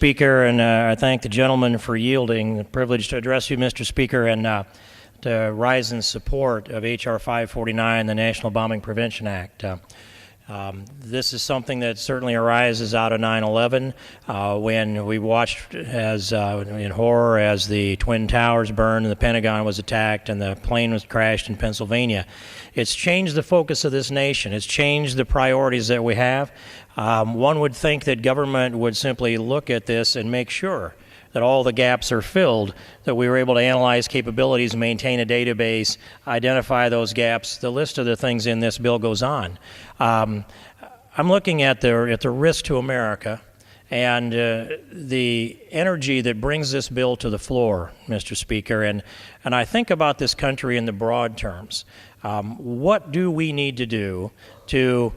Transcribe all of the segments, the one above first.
Speaker, and I thank the gentleman for yielding the privilege to address you, Mr. Speaker, and to rise in support of H.R. 549, the National Bombing Prevention Act. This is something that certainly arises out of 9/11 when we watched as in horror as the Twin Towers burned and the Pentagon was attacked and the plane was crashed in Pennsylvania. It's changed the focus of this nation. It's changed the priorities that we have. One would think that government would simply look at this and make sure that all the gaps are filled, that we were able to analyze capabilities, maintain a database, identify those gaps. The list of the things in this bill goes on. I'm looking at the risk to America and the energy that brings this bill to the floor, Mr. Speaker, and I think about this country in the broad terms. What do we need to do to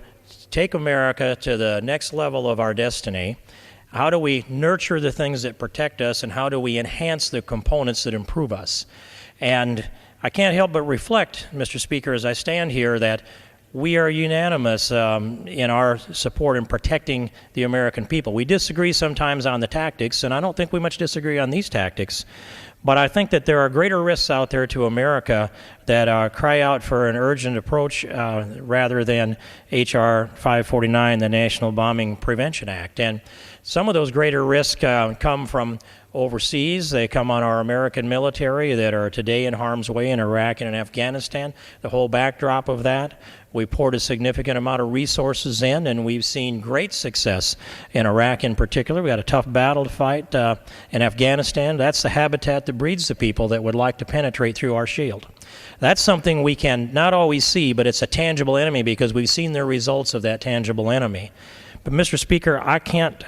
take America to the next level of our destiny? How do we nurture the things that protect us, and how do we enhance the components that improve us? And I can't help but reflect, Mr. Speaker, as I stand here, that we are unanimous in our support in protecting the American people. We disagree sometimes on the tactics, and I don't think we much disagree on these tactics. But I think that there are greater risks out there to America that cry out for an urgent approach rather than H.R. 549, the National Bombing Prevention Act. And some of those greater risks come from overseas. They come on our American military that are today in harm's way in Iraq and in Afghanistan. The whole backdrop of that, we poured a significant amount of resources in, and we've seen great success in Iraq in particular. We had a tough battle to fight in Afghanistan. That's the habitat that breeds the people that would like to penetrate through our shield. That's something we can not always see, but it's a tangible enemy because we've seen the results of that tangible enemy. But Mr. Speaker, I can't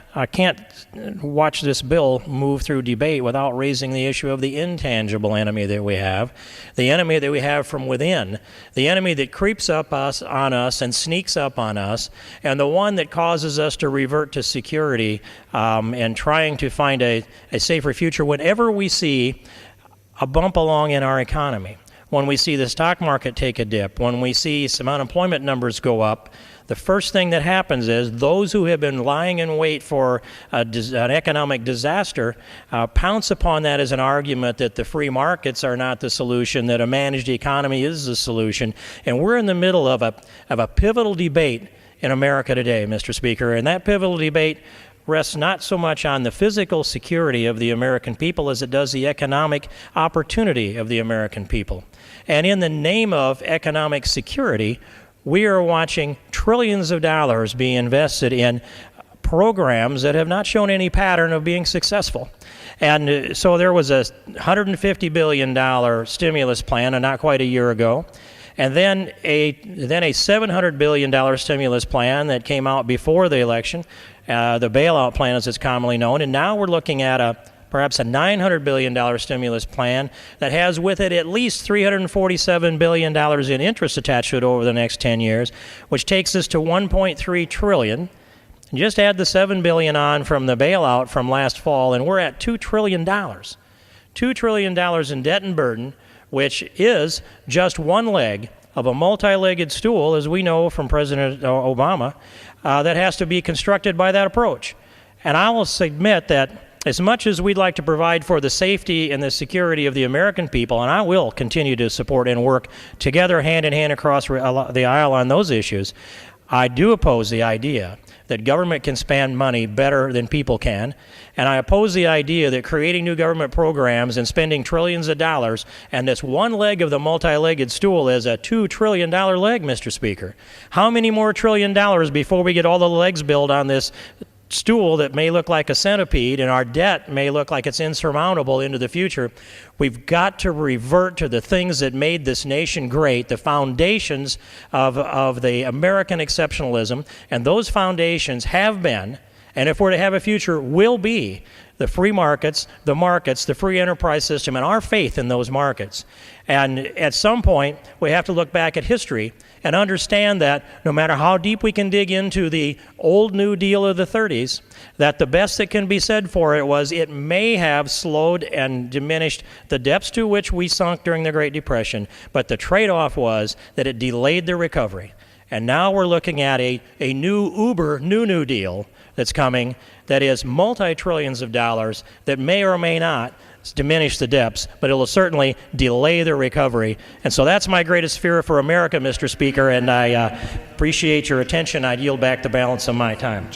watch this bill move through debate without raising the issue of the intangible enemy that we have, the enemy that we have from within, the enemy that creeps up on us and sneaks up on us, and the one that causes us to revert to security and trying to find a safer future whenever we see a bump along in our economy. When we see the stock market take a dip, when we see some unemployment numbers go up, the first thing that happens is those who have been lying in wait for an economic disaster pounce upon that as an argument that the free markets are not the solution, that a managed economy is the solution. And we're in the middle of a pivotal debate in America today, Mr. Speaker, and that pivotal debate rests not so much on the physical security of the American people as it does the economic opportunity of the American people. And in the name of economic security, we are watching trillions of dollars being invested in programs that have not shown any pattern of being successful. And so there was a $150 billion stimulus plan not quite a year ago, and then a $700 billion stimulus plan that came out before the election, the bailout plan as it's commonly known, and now we're looking at perhaps a $900 billion stimulus plan that has with it at least $347 billion in interest attached to it over the next 10 years, which takes us to $1.3 trillion. And just add the $7 billion on from the bailout from last fall, and we're at $2 trillion. $2 trillion in debt and burden, which is just one leg of a multi-legged stool, as we know from President Obama, that has to be constructed by that approach. And I will submit that as much as we'd like to provide for the safety and the security of the American people, and I will continue to support and work together hand in hand across the aisle on those issues, I do oppose the idea that government can spend money better than people can, and I oppose the idea that creating new government programs and spending trillions of dollars, and this one leg of the multi-legged stool is a $2 trillion leg, Mr. Speaker. How many more $1 trillion before we get all the legs built on this stool that may look like a centipede and our debt may look like it's insurmountable into the future? We've got to revert to the things that made this nation great, the foundations of the American exceptionalism, and those foundations have been, and if we're to have a future, will be the free markets, the free enterprise system, and our faith in those markets. And at some point, we have to look back at history and understand that no matter how deep we can dig into the old New Deal of the 30s, that the best that can be said for it was it may have slowed and diminished the depths to which we sunk during the Great Depression, but the trade-off was that it delayed the recovery. And now we're looking at a new New Deal that's coming that is multi-trillions of dollars that may or may not diminish the debts, but it will certainly delay the recovery. And so that's my greatest fear for America, Mr. Speaker, and I appreciate your attention. I'd yield back the balance of my time.